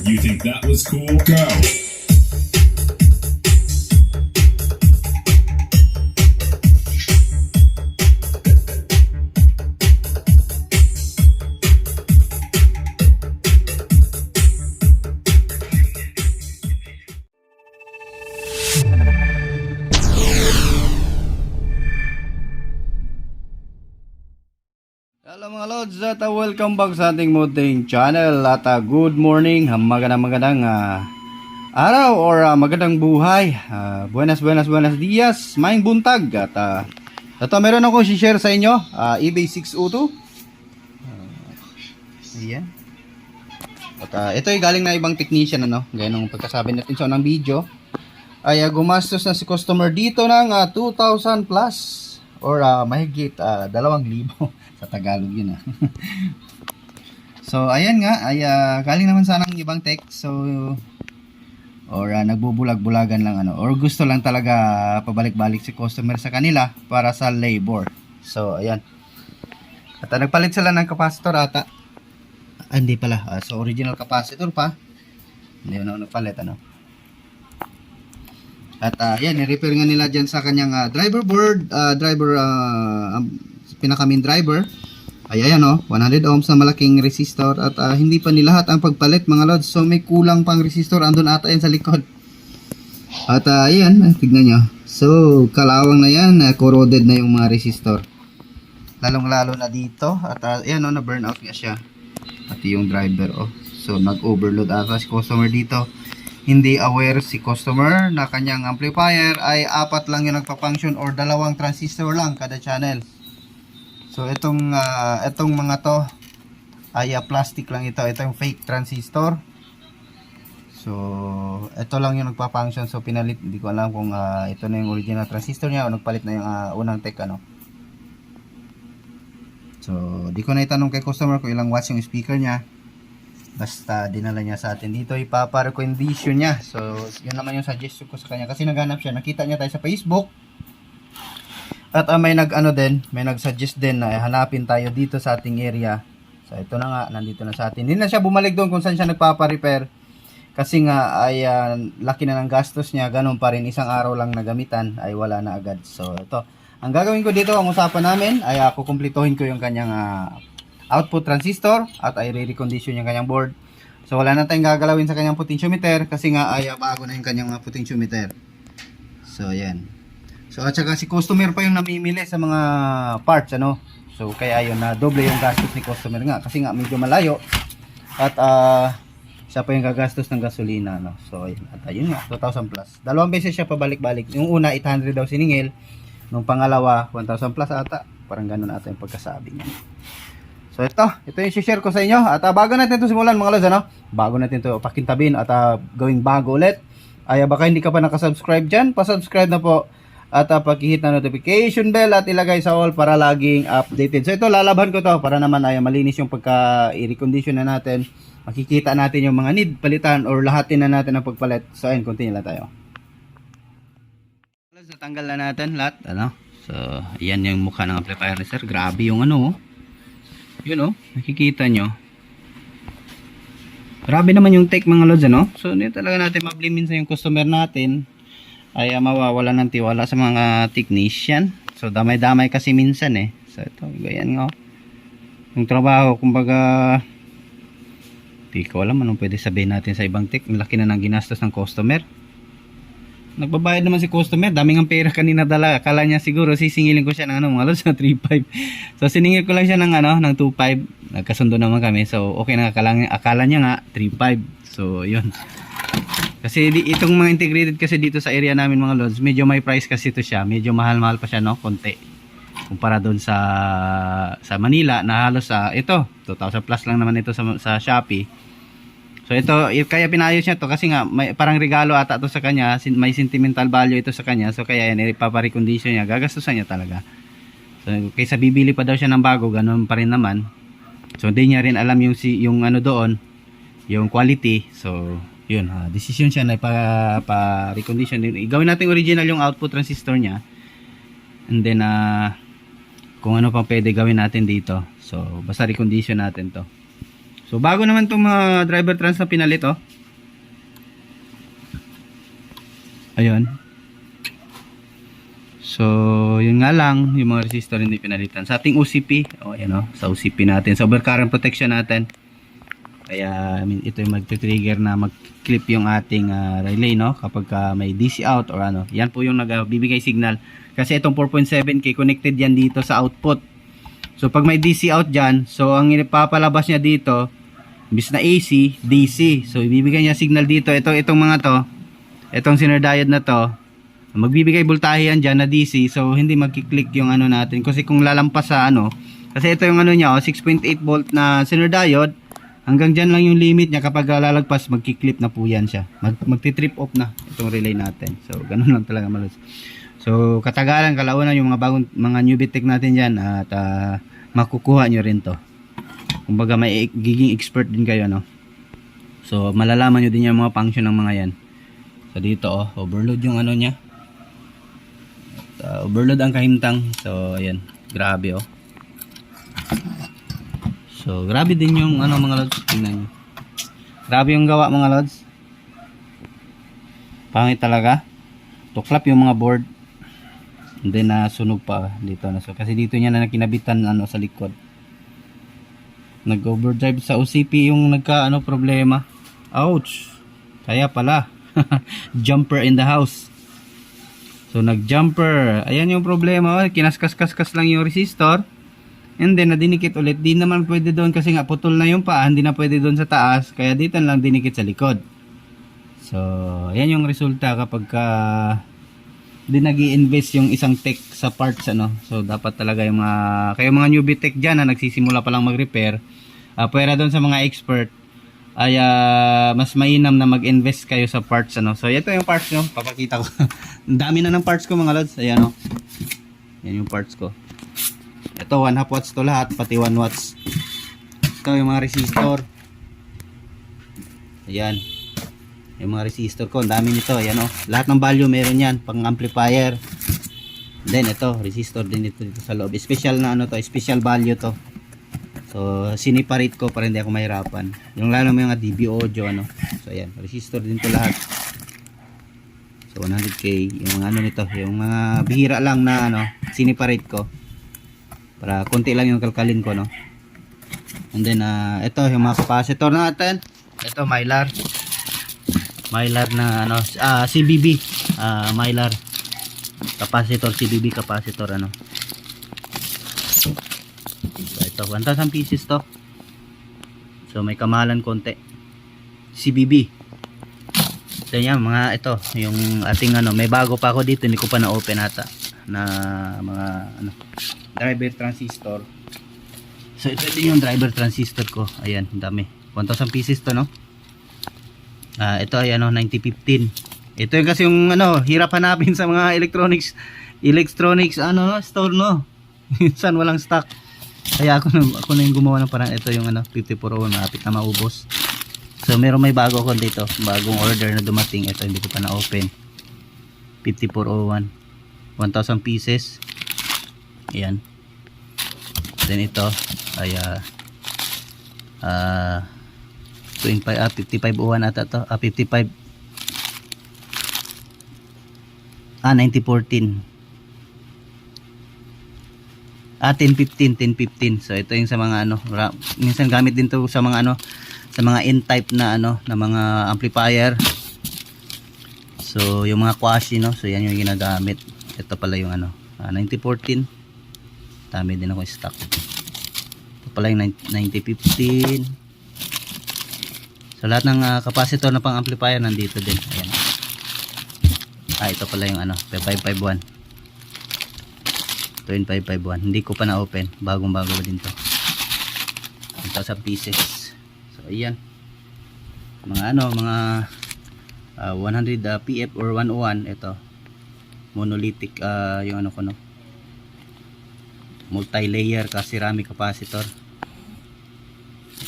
You think that was cool? Go! Hello mga Lods at welcome back sa ating munting channel at good morning, magandang araw or magandang buhay, buenas dias, maing buntag at ito meron akong share sa inyo, eBay 602 ayan at ito ay galing na ibang technician gaya ng pagkasabi natin sa unang video ay gumastos na si customer dito ng 2,000 plus or mahigit 2,000 sa Tagalog yun So ayan nga ay galing naman sana ng ibang tech or nagbubulag-bulagan lang or gusto lang talaga pabalik-balik si customer sa kanila para sa labor. So ayan. At nagpalit sila ng capacitor ata. Hindi pala. So original capacitor pa. Hindi nagpalit At ayan, i-repair nga nila dyan sa kanyang driver board, pinaka main driver ay ayan 100 ohms na malaking resistor at hindi pa nilahat ang pagpalit mga lods, so may kulang pang resistor andun ata yan sa likod at ayan, tignan nyo, so kalawang na yan, corroded na yung mga resistor lalong lalo na dito at ayan na burn out nga siya pati yung driver so nag overload ata si customer dito, hindi aware si customer na kanyang amplifier ay 4 lang yung nagpa-function or 2 transistor lang kada channel. So itong mga to ay plastic lang ito yung fake transistor. So ito lang yung nagpa-function, so pinalit, hindi ko alam kung ito na yung original transistor niya o nagpalit na yung unang tech So di ko na itanong kay customer kung ilang watts yung speaker niya. Basta dinala niya sa atin dito, ipapa-recondition niya. So yun naman yung suggestion ko sa kanya kasi naghanap siya, nakita niya tayo sa Facebook. At may nag-suggest din na hanapin tayo dito sa ating area. So ito na nga, nandito na sa atin. Hindi na siya bumalik doon kung saan siya nagpapa-repair. Kasi nga ay laki na ng gastos niya, ganun pa rin, isang araw lang nagamitan ay wala na agad. So ito, ang gagawin ko dito, ang usapan namin ay kukumplituhin ko yung kanyang output transistor at ay re-recondition yung kanyang board. So wala na tayong gagalawin sa kanyang potentiometer kasi nga ay bago na yung kanyang potentiometer. So ayan. So at saka si customer pa yung namimili sa mga parts So kaya ayun na doble yung gastos ni customer nga kasi nga medyo malayo at siya pa yung gagastos ng gasolina So ayun, at ayun nga 2,000 plus. Dalawang beses siya pabalik-balik. Yung una 800 daw siningil, nung pangalawa 1,000 plus ata. Parang ganoon ata yung pagkasabi niya. So ito yung share ko sa inyo at bago natin ito simulan mga lods bago natin ito pakintabin at gawing bago ulit ay baka hindi ka pa nakasubscribe dyan, pasubscribe na po at pakihit na notification bell at ilagay sa all para laging updated. So ito lalaban ko to para naman ay malinis yung pagka-i-recondition na natin, makikita natin yung mga need palitan or lahatin na natin ang pagpalit. So ayun, continue lang tayo. So tanggal na natin lahat So ayan yung mukha ng amplifier ni sir, grabe yung yun nakikita nyo. Grabe naman yung tech mga lods So hindi talaga natin mablimin sa yung customer natin ay mawawala ng tiwala sa mga technician. So damay-damay kasi minsan So ito, ganyan yung trabaho, kumbaga di ko alam anong pwede sabihin natin sa ibang tech. Ang laki na ng ginastos ng customer. Nagbabayad naman si customer, daming ang pera kanina dala. Akala niya siguro sisingilin ko siya ng mga lods na 3.5. So siningil ko lang siya ng ng 2.5. Nagkasundo naman kami. So okay na, akala niya nga 3.5. So yun. Kasi itong mga integrated kasi dito sa area namin mga lods, medyo may price kasi ito siya. Medyo mahal-mahal pa siya konti. Kumpara doon sa Manila na halos ito 2,000 plus lang naman ito sa Shopee. So ito, kaya pinayos niya to kasi nga may parang regalo ata to sa kanya, may sentimental value ito sa kanya. So kaya yan, ipapa-recondition niya, gagastusan niya talaga. So kaysa bibili pa daw siya ng bago, ganoon pa rin naman. So hindi niya rin alam yung doon, yung quality. So yun, decision siya na pa-recondition. Gawin natin original yung output transistor niya. And then kung ano pa pwede gawin natin dito. So basta recondition natin to. So bago naman itong mga driver trans na pinalit Ayun. So, yun nga lang, yung mga resistor hindi pinalitan. Sa ating OCP, ayan sa OCP natin, sa overcurrent protection natin. Kaya, ito yung mag-trigger na mag-clip yung ating relay, no? Kapag may DC out or ano. Yan po yung nagbibigay signal. Kasi itong 4.7K connected yan dito sa output. So, pag may DC out dyan, so ang ipapalabas niya dito, imbis na AC, DC. So, ibibigay niya signal dito. Itong mga to, itong Zener diode na to, magbibigay voltahe yan dyan na DC, so hindi magkiklik yung ano natin, kasi kung lalampas sa ano, kasi ito yung ano niya, 6.8 volt na Zener diode, hanggang dyan lang yung limit niya. Kapag lalagpas, magkiklip na po yan siya, magti-trip off na itong relay natin. So ganun lang talaga malos. So katagalan, kalaunan yung mga bagong mga newbie tech natin dyan, at makukuha nyo rin to, kumbaga may giging expert din kayo, no? So malalaman nyo din yung mga function ng mga yan. So dito overload yung ano niya, overload ang kahimtang. So ayan, grabe so grabe din yung ano mga lods, tingnan nyo, grabe yung gawa mga lods, pangit talaga, tuklap yung mga board, and then sunog pa dito na. So kasi dito niya na nakinabitan ano sa likod, nag overdrive sa OCP yung nagka ano problema. Ouch, kaya pala jumper in the house. So nag-jumper, ayan yung problema, kinaskas-kaskas lang yung resistor, and then nadinikit ulit. Di naman pwede doon kasi nga putol na yung paa, hindi na pwede doon sa taas, kaya dito lang dinikit sa likod. So ayan yung resulta kapag di nag-i-invest yung isang tech sa parts, ano. So dapat talaga yung mga kayo mga newbie tech dyan na nagsisimula pa lang mag-repair, pwera doon sa mga expert, ay mas mainam na mag-invest kayo sa parts, ano. So ito yung parts nyo, papakita ko. Ang dami na ng parts ko mga lods, ayan yan yung parts ko. Ito 1/2 watts to lahat, pati 1 watts. Ito yung mga resistor, ayan yung mga resistor ko, ang dami nito, ayan lahat ng value meron yan, pang amplifier. Then ito resistor din dito sa loob, special na ano to, special value to. So siniparate ko para hindi ako mahirapan, yung lalo mo yung DB audio, ano. So ayan, resistor din to lahat. So 100k yung ano nito, yung mga bihira lang na ano, siniparate ko para konti lang yung kalkalin ko, no. And then ito yung mga capacitor natin. Ito Mylar na ano, CBB, Mylar capacitor, CBB capacitor, ano. So ito 1,000 pieces to, so may kamahalan konti, CBB. So yan mga, ito yung ating ano, may bago pa ako dito, hindi ko pa na open ata, na mga ano, driver transistor. So ito din yung driver transistor ko, ayan, ang dami, 1,000 pieces to, no. Ito ay ano, 9015. Ito yung kasi yung ano, hirap hanapin sa mga electronics ano store, no. Minsan walang stock, kaya ako na yung gumawa ng paraan. Ito yung ano, 5401, malapit na maubos. So meron may bago ako dito, bagong order na dumating. Ito hindi ko pa na open, 5401, 1,000 pieces. Ayan. Then ito ay 5501 ata to, 55 9014, 1015. So ito yung sa mga ano, minsan gamit din to sa mga ano, sa mga N-type na ano, na mga amplifier. So yung mga quashi, no, so yan yung ginagamit. Ito pala yung ano, 9014, dami din ako stock. Ito pala yung 9015. So lahat ng capacitor na pang amplifier nandito din, ayan. Ito pala yung ano, 5551. Ito yung 5551, hindi ko pa na open, bagong bago din to, 1,000 pieces. So ayan, mga ano, mga 100 PF or 101. Ito monolithic, yung ano ko, no, multi-layer ka ceramic capacitor.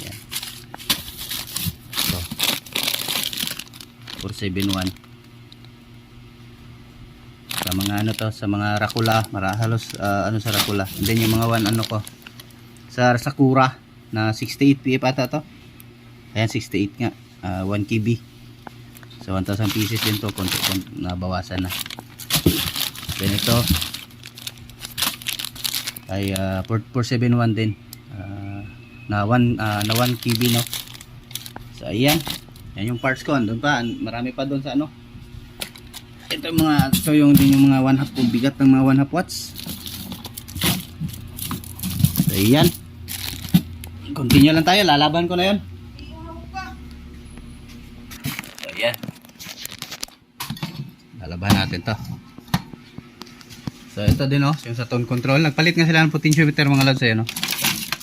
Ayan, ito 471. Sa mga ano to, sa mga Rakula, halos ano sa Rakula. And then yung mga one ano ko sa Sakura na 68 PF ata to. Ayan, 68 nga, 1 KB. So So 1,000 pieces din to, konti nabawasan na. Then ito ay 471 din. Na 1 kb, no. So ayan. Yan yung parts ko. Doon pa, marami pa doon sa ano. Ito yung mga, so yung din yung mga 1/2 kung bigat ng mga 1/2 watts. So ayan. Continue lang tayo, lalaban ko na yun. So ayan. Lalaban natin to. So ito din, oh, yung sa tone control. Nagpalit nga sila ng potentiometer mga lods, no.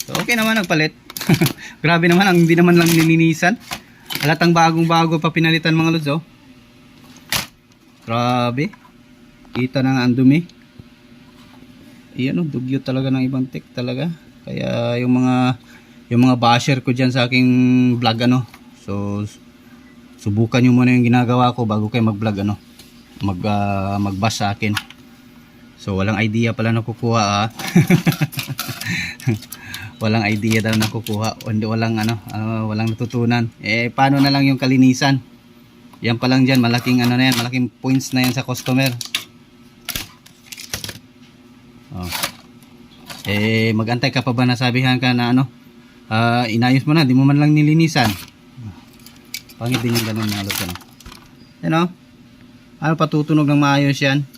So okay naman nagpalit. Grabe naman, ang hindi naman lang nilinisan. Halatang bagong-bago pa pinalitan mga lods, oh. Grabe. Kita na nga ang dumi. Iyan, oh, dugyot talaga ng ibang tech talaga. Kaya yung mga basher ko diyan sa aking vlog, ano. So subukan niyo muna yung ginagawa ko bago kayo mag-vlog, ano. Mag-bash sa akin. So walang idea pala nakukuha, ah. Walang idea daw nakukuha, walang walang natutunan. Paano na lang yung kalinisan? Yan pa lang diyan, malaking ano na yan, malaking points na yan sa customer. Oh. Magantay ka pa ba na sabihan ka na ano? Inayos mo na, di mo man lang nilinisan. Pangit din yung ganun mga lods, ano. Yan, oh. Ano, patutunog ng maayos yan.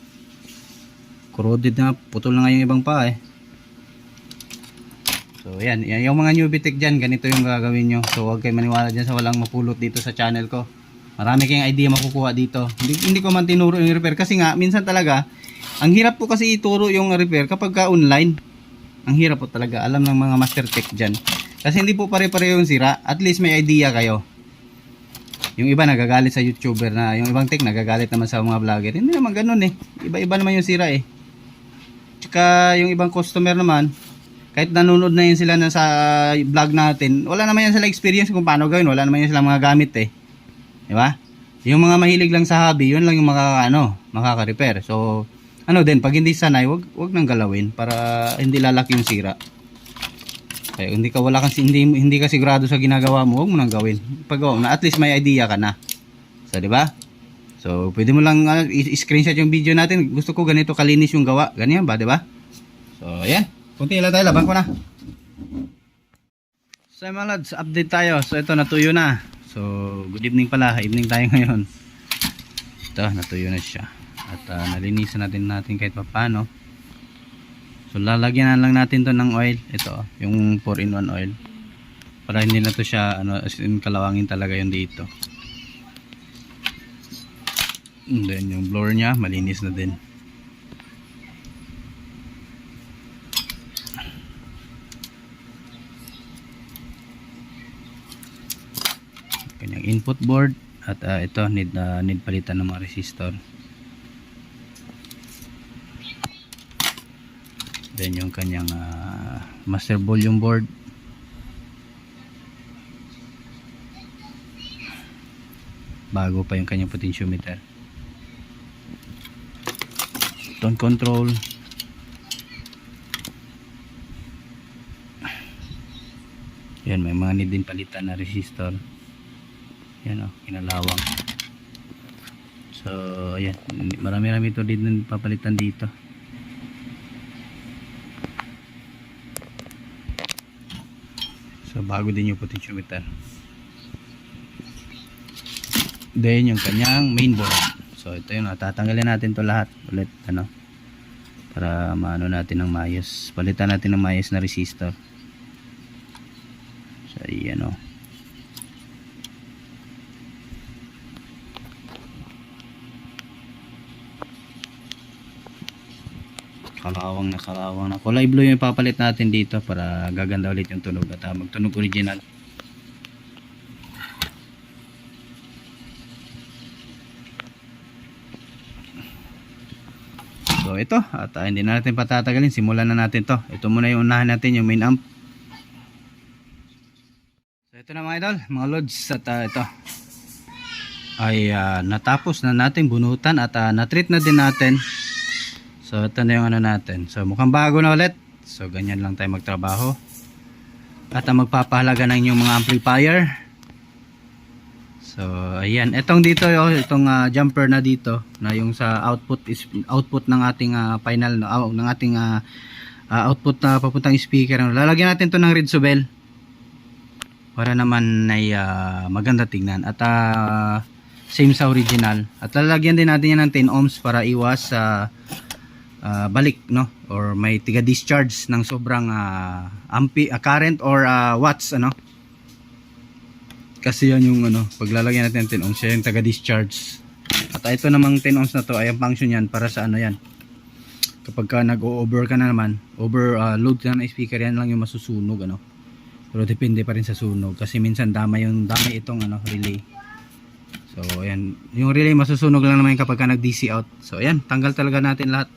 Corroded na, putol na nga yung ibang pa, eh. So yan yung mga newbie tech dyan, ganito yung gagawin nyo. So huwag kayo maniwala dyan sa walang mapulot dito sa channel ko. Marami kayong idea makukuha dito. Hindi ko man tinuro yung repair kasi nga minsan talaga ang hirap po kasi ituro yung repair kapag ka online. Ang hirap po talaga, alam ng mga master tech dyan. Kasi hindi po pare-pareho yung sira. At least may idea kayo. Yung iba nagagalit sa YouTuber na, yung ibang tech nagagalit naman sa mga vlogger. Hindi naman ganun, eh. Iba-iba naman yung sira, eh. Tsaka yung ibang customer naman, kahit nanonood na yun sila na sa vlog natin, wala naman yan sila experience kung paano gawin. Wala naman yan sila mga gamit, eh. Diba? Yung mga mahilig lang sa hobby, yun lang yung makaka-repair. So, din, pag hindi sanay, wag nang galawin para hindi lalaki yung sira. Kaya hindi ka sigurado sa ginagawa mo, wag mo nang gawin. Pag na at least may idea ka na. So, diba? So, pwede mo lang i-screenshot yung video natin. Gusto ko ganito kalinis yung gawa. Ganyan ba, diba? So, ayan. Kunti lang tayo, laban ko na. So mga lads, update tayo. So ito, natuyo na. So good evening pala, evening tayo ngayon. Ito, natuyo na siya. At nalinisan natin kahit paano. So lalagyan na lang natin to ng oil. Ito, yung 4-in-1 oil. Para hindi na to siya, as in kalawangin talaga yun dito. And then yung blower niya, malinis na din. Kanyang input board at ito need palitan ng mga resistor. Then yung kanyang master volume board. Bago pa yung kanyang potentiometer. Tone control. Yan, may mga need din palitan na resistor. Yan, oh, kinalawang. So ayan, marami-rami ito din papalitan dito. So bago din yung potentiometer. Then yung kanyang main board. So ito yun, tatanggalin natin to lahat ulit, para maano natin ng maayos. Palitan natin ng maayos na resistor. So ayan, oh. Kalawang na kulay blue yung ipapalit natin dito para gaganda ulit yung tunog at magtunog original. So ito, at hindi na natin patatagalin, simulan na natin to. Ito muna yung unahan natin, yung main amp. So ito na mga idol, mga lods, at ito ay natapos na natin bunutan at na-treat na din natin. So ito na yung natin. So mukhang bago na ulit. So ganyan lang tayo magtrabaho. At magpapahalaga ng inyong mga amplifier. So So ayan, etong dito itong jumper na dito na yung sa output is output ng ating final ng ating output na papuntang speaker. Lalagyan natin to ng red subel para naman ay maganda tingnan at same sa original. At lalagyan din natin yan ng 10 ohms para iwas balik, no, or may tiga discharge ng sobrang current or watts, ano. Kasi yan yung paglalagyan natin ng 10 ohms, yung taga discharge. At ito namang 10 ohms na to ay ang function yan para sa yan, kapag ka nag-over ka na naman, overload ka na ng speaker, yan lang yung masusunog, pero depende pa rin sa sunog kasi minsan damay itong relay. So ayan, yung relay masusunog lang naman kapag ka nag DC out. So ayan, tanggal talaga natin lahat,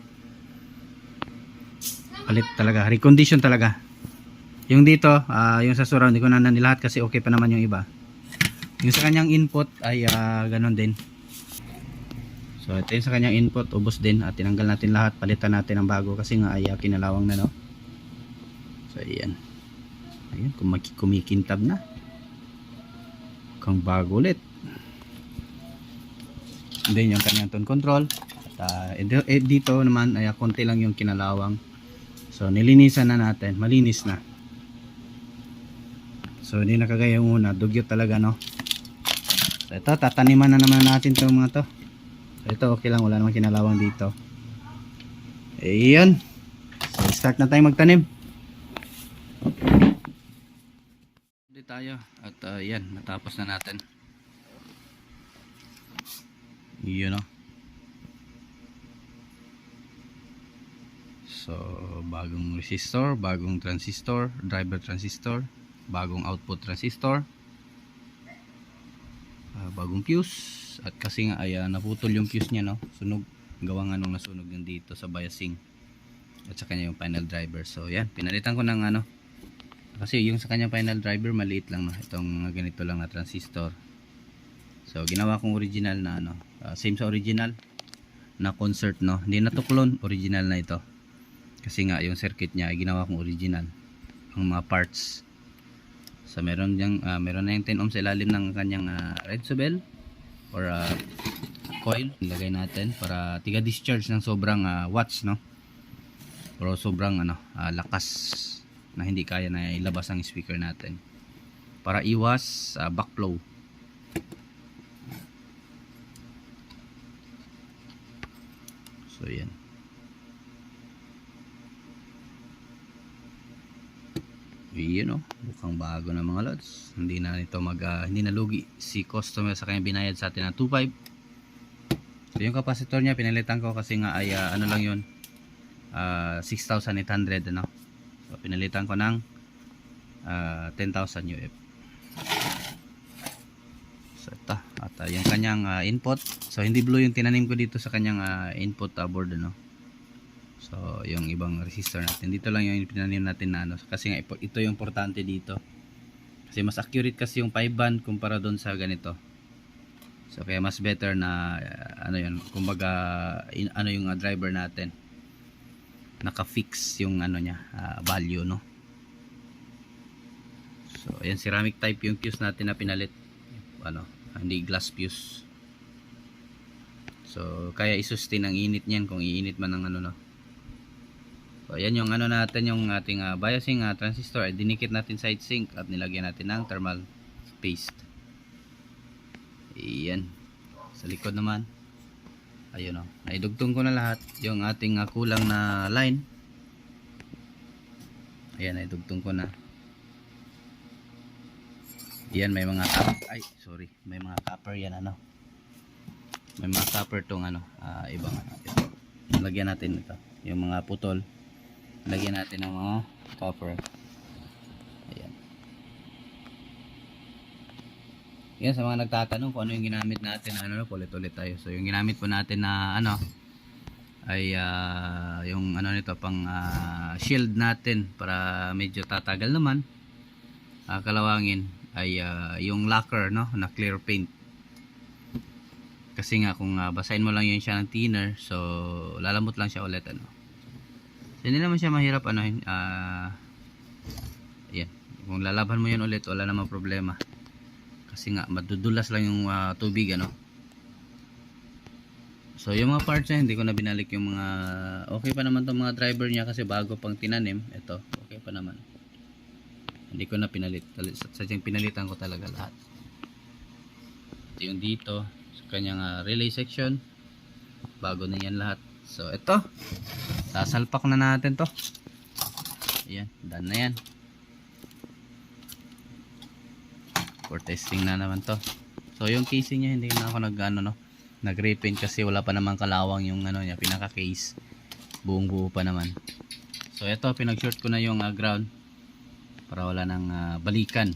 palit talaga, recondition talaga. Yung dito, yung sa surround, hindi ko na nilahat kasi okay pa naman yung iba. Yung sa kanyang input ay ganon din. So ito yung sa kanyang input, ubos din at tinanggal natin lahat, palitan natin ang bago kasi nga ay kinalawang na, no. So ayan, ayun, kumikintab na kang bago ulit. And then yung kanyang tone control at dito naman ay konti lang yung kinalawang. So nilinisan na natin, malinis na. So hindi nakagaya yung una, dugyot talaga, no. So ito, tataniman na naman natin itong mga to. So ito okay lang, wala namang kinalawang dito. Ayan. So start na tayo magtanim. Hindi tayo at yan, natapos na natin. Yun, no. So bagong resistor, bagong transistor, driver transistor, bagong output transistor, bagong fuse. At kasi nga ay naputol yung fuse nya, no, sunog, gawa nga nung nasunog yung dito sa biasing at sa kanya yung final driver. So yan, pinalitan ko ng kasi yung sa kanya final driver maliit lang, no, itong ganito lang na transistor. So ginawa kong original na same sa original na concert, no, hindi na to clone, original na ito kasi nga yung circuit nya ay ginawa kong original, ang mga parts. So meron na yung 10 ohms sa ilalim ng kanyang red subel or coil, ilagay natin para tiga discharge ng sobrang watts, no, pero sobrang lakas na hindi kaya na ilabas ang speaker natin para iwas backflow. So yan, mukhang bago na mga lods. Hindi na nito hindi na lugi si customer sa kanya binayad sa atin na 2.5. So yung capacitor niya pinalitan ko kasi nga ay lang yun, 6,800, so pinalitan ko ng 10,000 UF. So ito, at yung kanyang input, so hindi blue yung tinanim ko dito sa kanyang input board, so yung ibang resistor natin dito lang yung pinanim natin na kasi nga ito yung importante dito kasi mas accurate kasi yung 5 band kumpara doon sa ganito. So kaya mas better na yun, kumbaga yung driver natin naka-fix yung nya value, no. So ayan, ceramic type yung fuse natin na pinalit, hindi glass fuse. So kaya i-sustain ang init niyan kung iinit man ng no. So ayan yung natin, yung ating biasing transistor ay dinikit natin side sink at nilagyan natin ng thermal paste. Ayan, sa likod naman ayun, naidugtong ko na lahat yung ating kulang na line. Ayan, naidugtong ko na. Ayan, may mga may mga copper yan, may mga copper tong ibang ito. Lagyan natin ito, yung mga putol, lagyan natin ng mga copper. Ayan. Yan, sa mga nagtatanong kung ano yung ginamit natin, ulit-ulit tayo. So yung ginamit po natin na ay yung nito pang shield natin para medyo tatagal naman kalawangin ay yung lacquer, na clear paint. Kasi nga kung basahin mo lang yun siya ng thinner, so lalamot lang siya ulit, So hindi naman siya mahirap ayan, kung lalaban mo yun ulit wala namang problema kasi nga madudulas lang yung tubig ano. So yung mga parts niya hindi ko na binalik, yung mga okay pa naman tong mga driver niya kasi bago pang tinanim. Ito okay pa naman, hindi ko na pinalit. Sadyang pinalitan ko talaga lahat. Ito yung dito sa kanyang relay section, bago na yan lahat. So ito sasalpak na natin to. Ayan, done na yan. For testing na naman to. So yung casing niya hindi na ako nag-repaint kasi wala pa namang kalawang yung niya, pinaka case. Buong buo pa naman. So ito pinag-short ko na yung ground para wala nang balikan.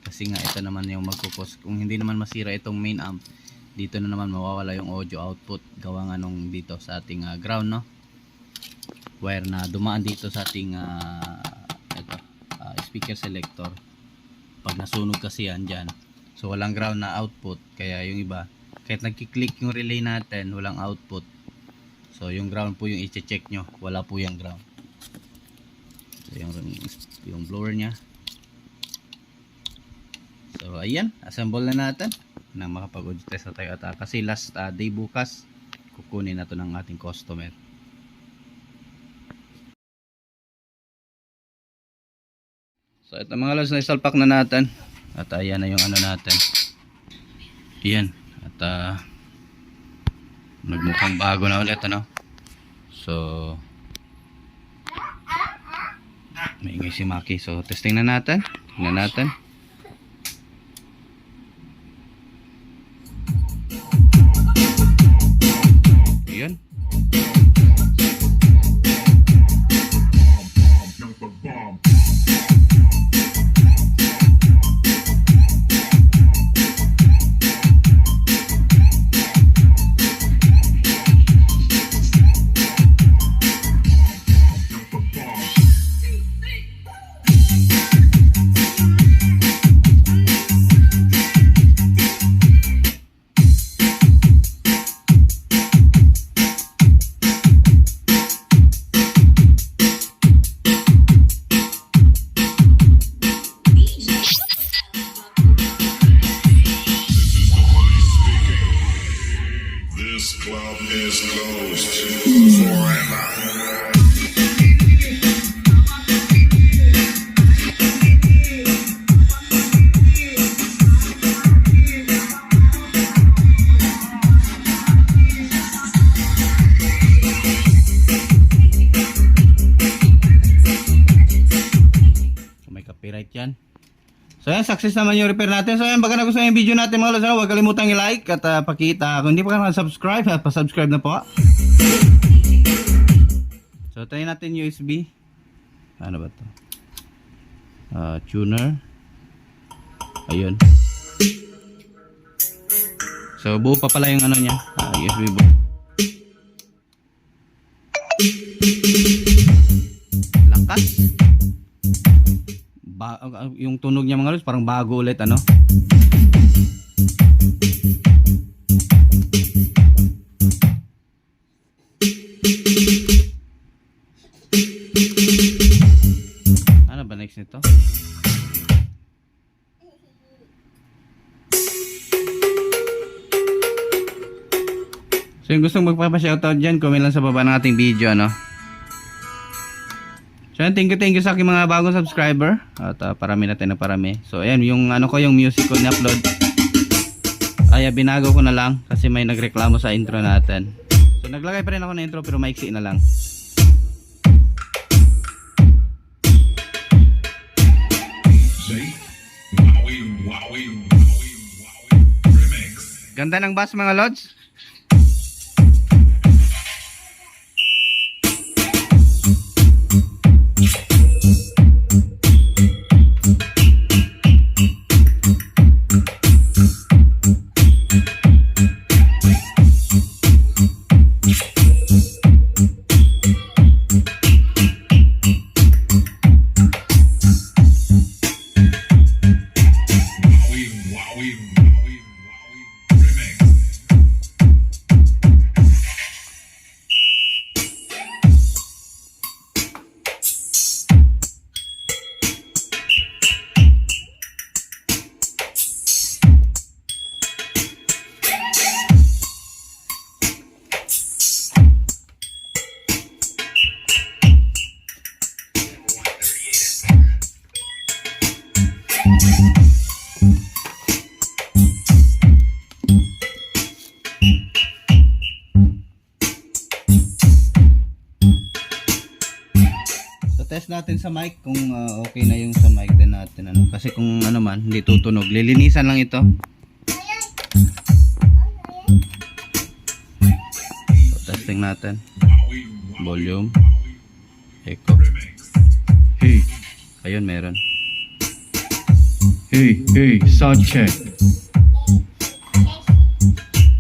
Kasi nga ito naman yung magkukos. Kung hindi naman masira itong main amp, dito na naman mawawala yung audio output gawa nga nung dito sa ating ground, no? Wire na dumaan dito sa ating speaker selector. Pag nasunog kasi yan dyan, so walang ground na output, kaya yung iba kahit nagkiklik yung relay natin walang output. So yung ground po yung i-check nyo, wala po yung ground. So yung blower nya. So ayan, assemble na natin na makapag-audio test na tayo at kasi last day bukas kukunin na to ng ating customer. So ito mga lods, na isalpak na natin at ayan na yung natin. Ayan at nagmukhang bago na ulit ano. So maingay si Maki. So testing na natin. Tingnan natin. Ayan. This club is closed forever. May copyright yan. So yan, success naman yung repair natin. So yan, baka nagustuhan yung video natin mga lods, huwag kalimutang i-like at pakita. Kung hindi pa ka nakasubscribe, pa-subscribe na po. So tayo natin USB. Ano ba to? Tuner. Ayun. So buo pa pala yung niya, USB buo. Lakas. Yung tunog niya mga lods parang bago ulit ano. Ano ba next nito? So yung gustong magpapa-shoutout dyan, comment lang sa baba ng ating video ano. So thank you sa aking mga bagong subscriber at parami natin na parami. So ayan yung yung music ko ni-upload. Ay binago ko na lang kasi may nagreklamo sa intro natin. So naglagay pa rin ako ng intro pero maiksi na lang. Ganda ng bass mga lods. natin sa mic kung okay na yung sa mic din natin. Ano? Kasi kung ano man, hindi tutunog. Lilinisan lang ito. So, testing natin. Volume. Echo. Hey, Ayun, meron. hey, hey, sound check.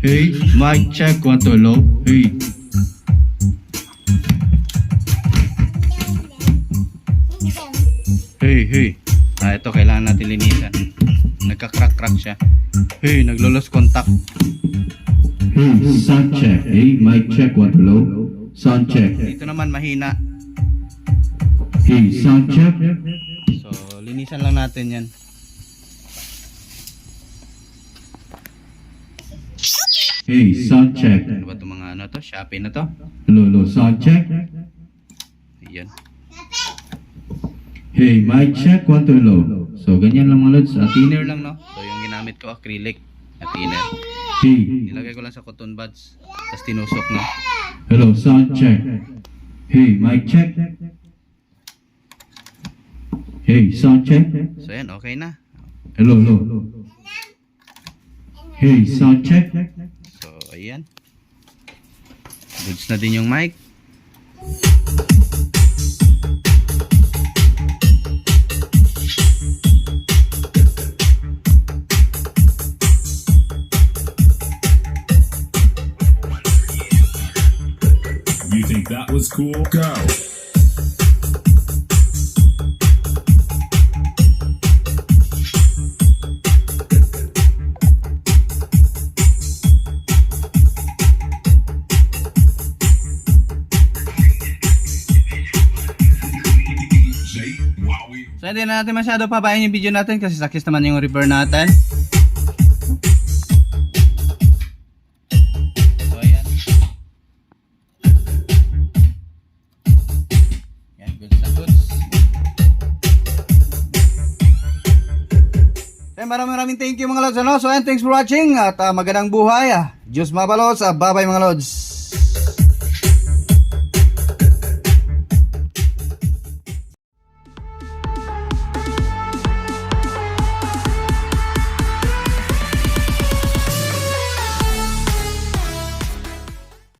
Hey, mic check, 1 to low. Hey, Hey, hey. Ito kailangan natin linisan. Nagka-crack-crack siya. Hey, naglo-lost contact. hey, sound check. Hey, mic check, 1 to low. Sound check. Dito naman mahina. Hey, sound check. So, linisan lang natin yan. Hey, sound check. Ano ba itong mga ano to? Shopee na to? Hello, hello, sound check. Ayan. Hey, mic check, 1 to low. So, ganyan lang mga lods. At Thinner lang, no? So, yung ginamit ko, acrylic na thinner. hey, Nilagay ko lang sa cotton buds. Tapos tinusok, no? hello, sound check. Hey, mic check. Hey, sound check. So, ayan, okay na. Hello, hello. Hey, sound check. So, ayan. Goods na din yung mic. You think that was cool? Go. So, hindi na natin masyado pabayan yung video natin kasi sakis naman yung repair natin. So, ayan. Yan, goods na goods. So, maraming thank you mga lods. Ano? So, ayan, thanks for watching at magandang buhay. Diyos mabalos. Bye-bye mga lods.